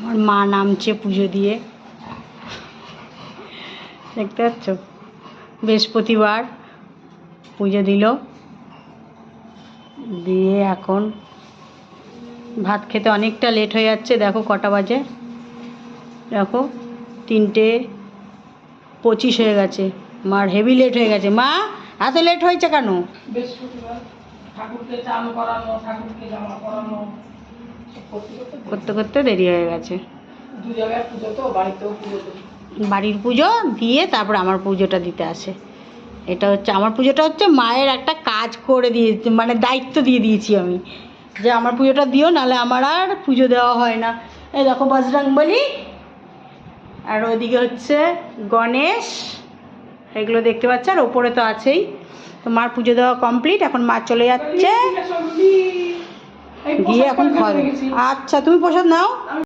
আমার মা নামছে পুজো দিয়ে, দেখতে পাচ্ছ? বৃহস্পতিবার পুজো দিল, দিয়ে এখন ভাত খেতে অনেকটা লেট হয়ে যাচ্ছে। দেখো কটা বাজে, দেখো 3:25 হয়ে গেছে। মার হেভি লেট হয়ে গেছে। মা এত লেট হয়েছে কেন? করতে করতে দেরি হয়ে গেছে। বাড়ির পুজো দিয়ে তারপর আমার পুজোটা দিতে আসে। এটা হচ্ছে আমার পুজোটা, হচ্ছে মায়ের একটা কাজ করে দিয়ে, মানে দায়িত্ব দিয়ে দিয়েছি আমি, যে আমার পুজোটা দিও, নাহলে আমার আর পুজো দেওয়া হয় না। এই দেখো বজরংবলী, আর ওইদিকে হচ্ছে গণেশ, এগুলো দেখতে পাচ্ছ, আর ওপরে তো আছেই। তো মার পুজো দেওয়া কমপ্লিট, এখন মা চলে যাচ্ছে, গিয়ে এখন খাওয়া। আচ্ছা, তুমি প্রসাদ নাও।